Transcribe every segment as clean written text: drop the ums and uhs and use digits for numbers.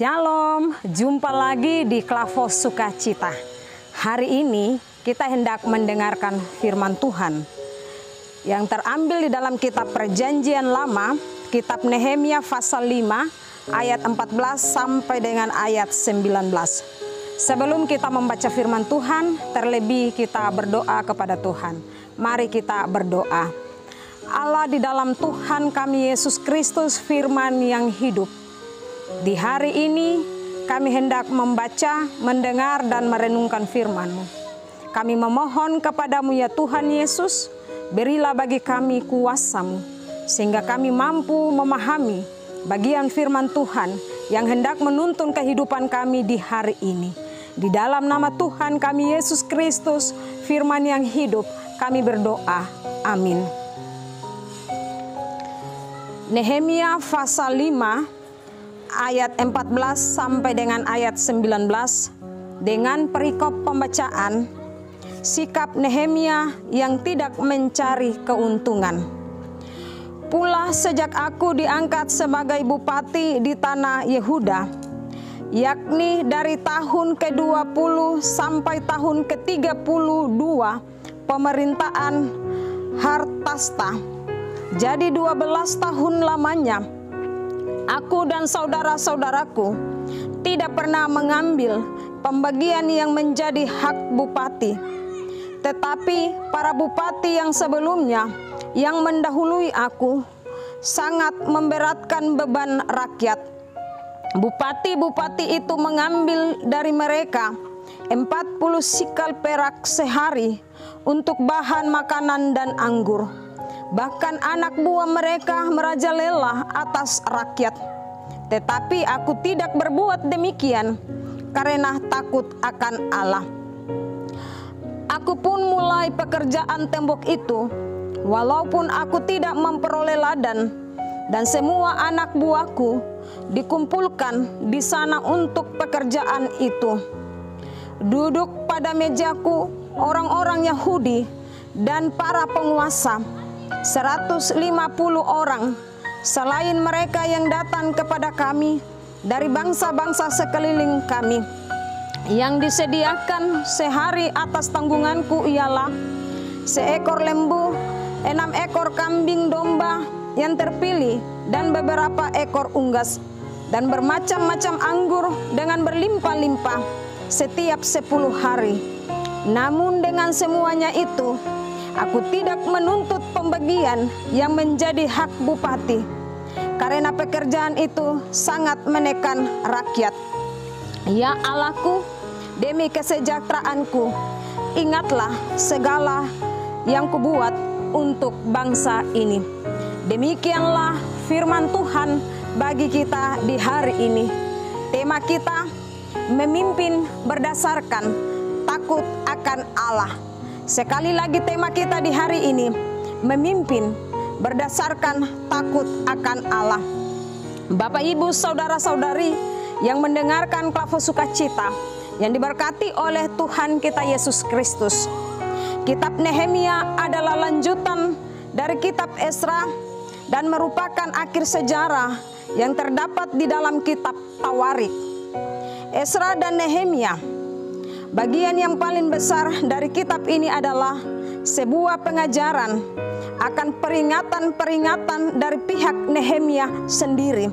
Shalom, jumpa lagi di Klavos Sukacita. Hari ini kita hendak mendengarkan firman Tuhan yang terambil di dalam kitab Perjanjian Lama, kitab Nehemia pasal 5 ayat 14 sampai dengan ayat 19. Sebelum kita membaca firman Tuhan, terlebih kita berdoa kepada Tuhan. Mari kita berdoa. Allah, di dalam Tuhan kami Yesus Kristus, firman yang hidup. Di hari ini kami hendak membaca, mendengar dan merenungkan firman-Mu. Kami memohon kepadamu ya Tuhan Yesus, berilah bagi kami kuasa-Mu, sehingga kami mampu memahami bagian firman Tuhan yang hendak menuntun kehidupan kami di hari ini. Di dalam nama Tuhan kami Yesus Kristus, firman yang hidup, kami berdoa. Amin. Nehemia pasal 5 ayat 14 sampai dengan ayat 19 dengan perikop pembacaan sikap Nehemia yang tidak mencari keuntungan. Pula sejak aku diangkat sebagai bupati di tanah Yehuda, yakni dari tahun ke-20 sampai tahun ke-32 pemerintahan Artasasta, jadi 12 tahun lamanya, aku dan saudara-saudaraku tidak pernah mengambil pembagian yang menjadi hak bupati. Tetapi para bupati yang sebelumnya yang mendahului aku sangat memberatkan beban rakyat. Bupati-bupati itu mengambil dari mereka 40 sikal perak sehari untuk bahan makanan dan anggur. Bahkan anak buah mereka merajalela atas rakyat. Tetapi aku tidak berbuat demikian karena takut akan Allah. Aku pun mulai pekerjaan tembok itu, walaupun aku tidak memperoleh ladan, dan semua anak buahku dikumpulkan di sana untuk pekerjaan itu. Duduk pada mejaku orang-orang Yahudi dan para penguasa, 150 orang, selain mereka yang datang kepada kami dari bangsa-bangsa sekeliling kami. Yang disediakan sehari atas tanggunganku ialah seekor lembu, 6 ekor kambing domba yang terpilih, dan beberapa ekor unggas, dan bermacam-macam anggur dengan berlimpah-limpah setiap 10 hari. Namun dengan semuanya itu, aku tidak menuntut pembagian yang menjadi hak bupati, karena pekerjaan itu sangat menekan rakyat. Ya Allahku, demi kesejahteraanku, ingatlah segala yang kubuat untuk bangsa ini. Demikianlah firman Tuhan bagi kita di hari ini. Tema kita, memimpin berdasarkan takut akan Allah. Sekali lagi tema kita di hari ini, memimpin berdasarkan takut akan Allah. Bapak, Ibu, saudara-saudari yang mendengarkan Klavos Sukacita, yang diberkati oleh Tuhan kita Yesus Kristus. Kitab Nehemia adalah lanjutan dari kitab Esra dan merupakan akhir sejarah yang terdapat di dalam kitab Tawarik. Esra dan Nehemia, bagian yang paling besar dari kitab ini adalah sebuah pengajaran akan peringatan-peringatan dari pihak Nehemia sendiri.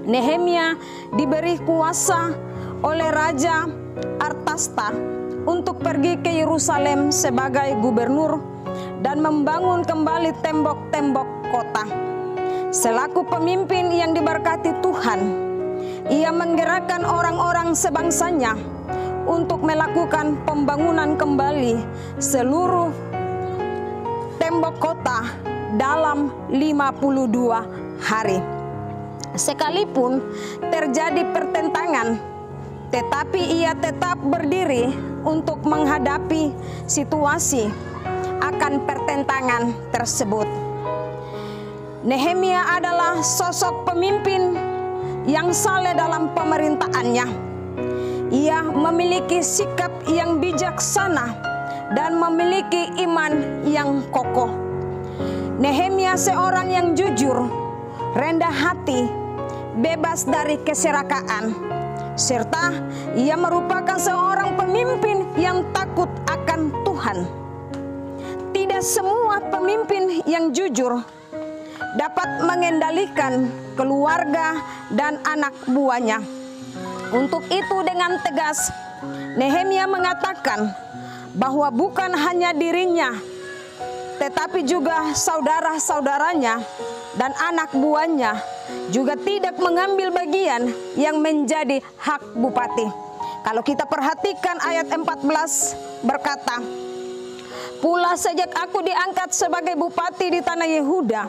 Nehemia diberi kuasa oleh Raja Artasasta untuk pergi ke Yerusalem sebagai gubernur dan membangun kembali tembok-tembok kota. Selaku pemimpin yang diberkati Tuhan, ia menggerakkan orang-orang sebangsanya untuk melakukan pembangunan kembali seluruh tembok kota dalam 52 hari. Sekalipun terjadi pertentangan, tetapi ia tetap berdiri untuk menghadapi situasi akan pertentangan tersebut. Nehemia adalah sosok pemimpin yang saleh dalam pemerintahannya. Ia memiliki sikap yang bijaksana dan memiliki iman yang kokoh. Nehemia seorang yang jujur, rendah hati, bebas dari keserakaan, serta ia merupakan seorang pemimpin yang takut akan Tuhan. Tidak semua pemimpin yang jujur dapat mengendalikan keluarga dan anak buahnya. Untuk itu dengan tegas Nehemia mengatakan bahwa bukan hanya dirinya, tetapi juga saudara-saudaranya dan anak buahnya juga tidak mengambil bagian yang menjadi hak bupati. Kalau kita perhatikan ayat 14 berkata, "Pula sejak aku diangkat sebagai bupati di tanah Yehuda,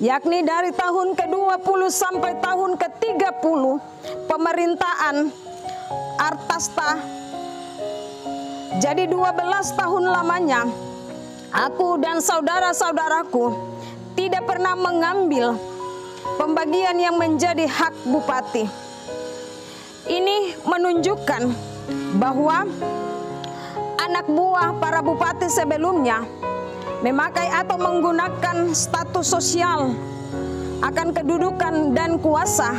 yakni dari tahun ke-20 sampai tahun ke-30 pemerintahan Artasasta, jadi 12 tahun lamanya, aku dan saudara-saudaraku tidak pernah mengambil pembagian yang menjadi hak bupati." Ini menunjukkan bahwa anak buah para bupati sebelumnya memakai atau menggunakan status sosial akan kedudukan dan kuasa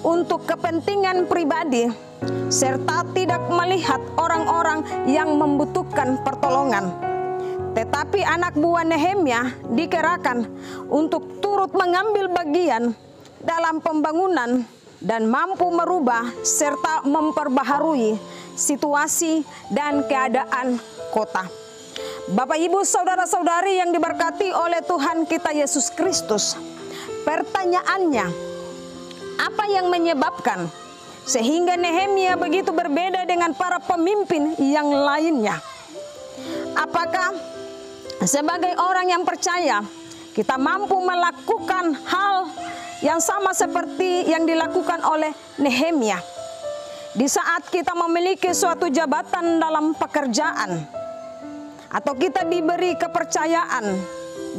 untuk kepentingan pribadi, serta tidak melihat orang-orang yang membutuhkan pertolongan. Tetapi anak buah Nehemia dikerahkan untuk turut mengambil bagian dalam pembangunan dan mampu merubah serta memperbaharui situasi dan keadaan kota. Bapak, Ibu, saudara-saudari yang diberkati oleh Tuhan kita Yesus Kristus, pertanyaannya, apa yang menyebabkan sehingga Nehemia begitu berbeda dengan para pemimpin yang lainnya? Apakah sebagai orang yang percaya kita mampu melakukan hal yang sama seperti yang dilakukan oleh Nehemia? Di saat kita memiliki suatu jabatan dalam pekerjaan, atau kita diberi kepercayaan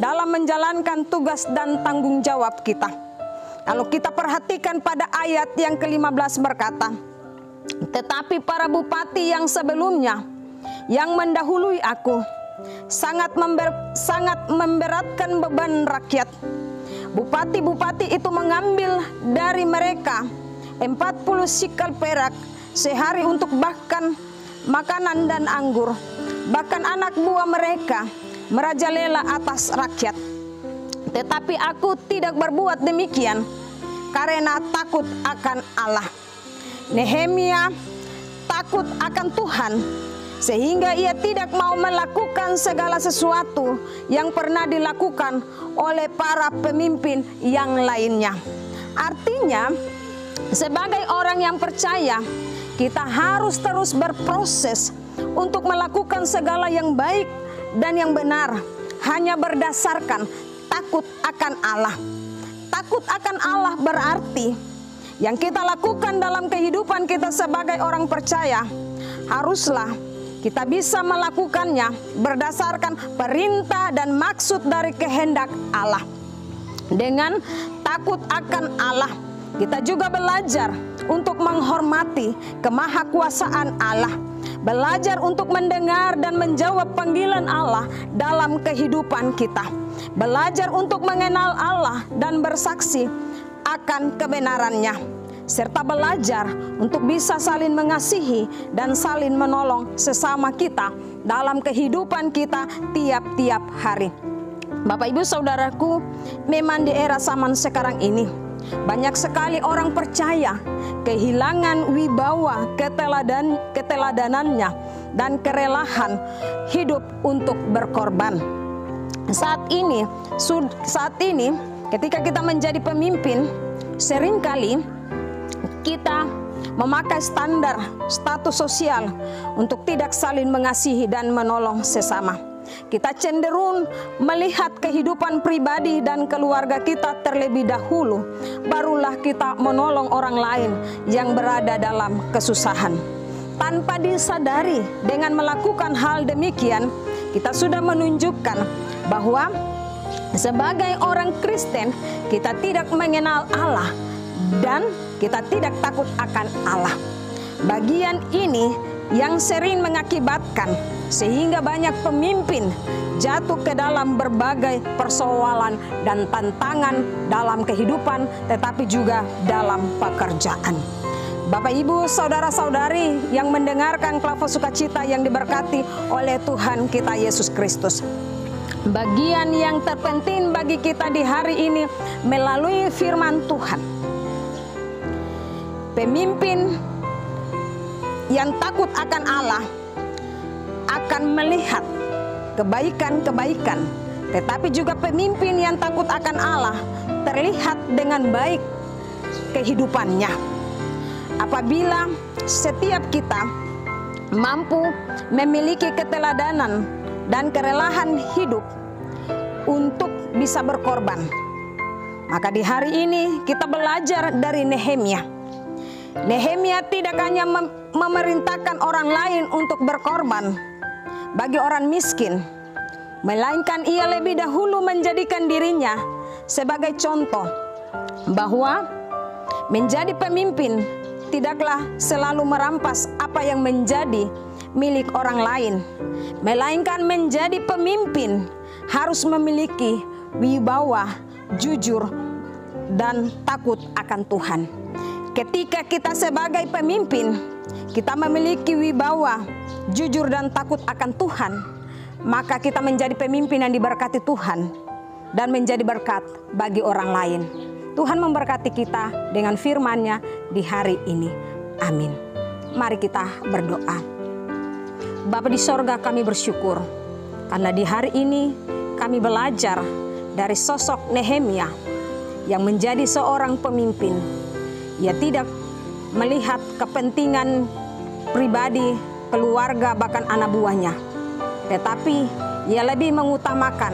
dalam menjalankan tugas dan tanggung jawab kita. Kalau kita perhatikan pada ayat yang ke-15 berkata, "Tetapi para bupati yang sebelumnya yang mendahului aku sangat memberatkan beban rakyat. Bupati-bupati itu mengambil dari mereka 40 sikal perak sehari untuk bahkan makanan dan anggur. Bahkan anak buah mereka merajalela atas rakyat. Tetapi aku tidak berbuat demikian karena takut akan Allah." Nehemia takut akan Tuhan, sehingga ia tidak mau melakukan segala sesuatu yang pernah dilakukan oleh para pemimpin yang lainnya. Artinya, sebagai orang yang percaya, kita harus terus berproses untuk melakukan segala yang baik dan yang benar, hanya berdasarkan takut akan Allah. Takut akan Allah berarti yang kita lakukan dalam kehidupan kita sebagai orang percaya, haruslah kita bisa melakukannya berdasarkan perintah dan maksud dari kehendak Allah. Dengan takut akan Allah, kita juga belajar untuk menghormati kemahakuasaan Allah, belajar untuk mendengar dan menjawab panggilan Allah dalam kehidupan kita, belajar untuk mengenal Allah dan bersaksi akan kebenarannya, serta belajar untuk bisa saling mengasihi dan saling menolong sesama kita dalam kehidupan kita tiap-tiap hari. Bapak, Ibu, saudaraku, memang di era zaman sekarang ini banyak sekali orang percaya kehilangan wibawa keteladanannya dan kerelahan hidup untuk berkorban. Saat ini ketika kita menjadi pemimpin, seringkali kita memakai standar status sosial untuk tidak saling mengasihi dan menolong sesama. Kita cenderung melihat kehidupan pribadi dan keluarga kita terlebih dahulu, barulah kita menolong orang lain yang berada dalam kesusahan. Tanpa disadari, dengan melakukan hal demikian, kita sudah menunjukkan bahwa sebagai orang Kristen, kita tidak mengenal Allah dan kita tidak takut akan Allah. Bagian ini yang sering mengakibatkan sehingga banyak pemimpin jatuh ke dalam berbagai persoalan dan tantangan dalam kehidupan, tetapi juga dalam pekerjaan. Bapak, Ibu, saudara-saudari yang mendengarkan Klavos Sukacita yang diberkati oleh Tuhan kita Yesus Kristus. Bagian yang terpenting bagi kita di hari ini melalui firman Tuhan. Pemimpin yang takut akan Allah akan melihat kebaikan-kebaikan, tetapi juga pemimpin yang takut akan Allah terlihat dengan baik kehidupannya. Apabila setiap kita mampu memiliki keteladanan dan kerelaan hidup untuk bisa berkorban, maka di hari ini kita belajar dari Nehemia. Nehemia tidak hanya memerintahkan orang lain untuk berkorban bagi orang miskin, melainkan ia lebih dahulu menjadikan dirinya sebagai contoh bahwa menjadi pemimpin tidaklah selalu merampas apa yang menjadi milik orang lain, melainkan menjadi pemimpin harus memiliki wibawa, jujur, dan takut akan Tuhan. Ketika kita sebagai pemimpin, kita memiliki wibawa, jujur, dan takut akan Tuhan, maka kita menjadi pemimpin yang diberkati Tuhan dan menjadi berkat bagi orang lain. Tuhan memberkati kita dengan firman-Nya di hari ini. Amin. Mari kita berdoa. Bapa di sorga, kami bersyukur karena di hari ini kami belajar dari sosok Nehemia yang menjadi seorang pemimpin. Ia tidak melihat kepentingan pribadi, keluarga, bahkan anak buahnya, tetapi ia lebih mengutamakan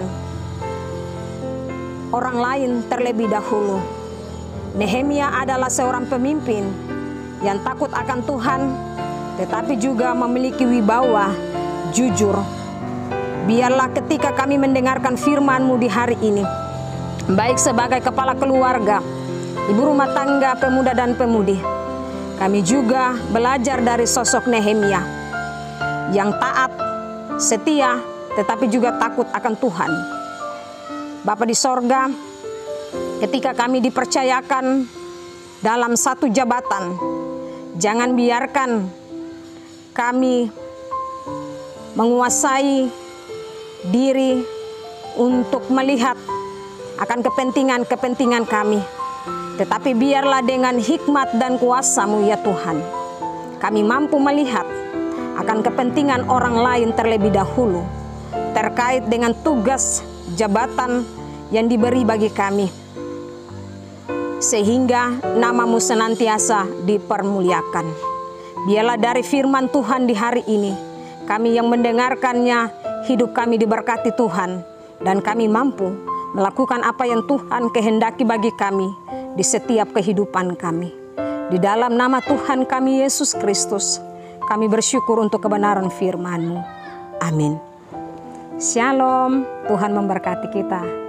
orang lain terlebih dahulu. Nehemia adalah seorang pemimpin yang takut akan Tuhan, tetapi juga memiliki wibawa, jujur. Biarlah ketika kami mendengarkan firman-Mu di hari ini, baik sebagai kepala keluarga, ibu rumah tangga, pemuda dan pemudi, kami juga belajar dari sosok Nehemia yang taat, setia, tetapi juga takut akan Tuhan. Bapa di sorga, ketika kami dipercayakan dalam satu jabatan, jangan biarkan kami menguasai diri untuk melihat akan kepentingan-kepentingan kami. Tetapi biarlah dengan hikmat dan kuasa-Mu ya Tuhan, kami mampu melihat akan kepentingan orang lain terlebih dahulu terkait dengan tugas jabatan yang diberi bagi kami, sehingga nama-Mu senantiasa dipermuliakan. Biarlah dari firman Tuhan di hari ini, kami yang mendengarkannya, hidup kami diberkati Tuhan, dan kami mampu melakukan apa yang Tuhan kehendaki bagi kami di setiap kehidupan kami. Di dalam nama Tuhan kami Yesus Kristus, kami bersyukur untuk kebenaran firman-Mu. Amin. Shalom, Tuhan memberkati kita.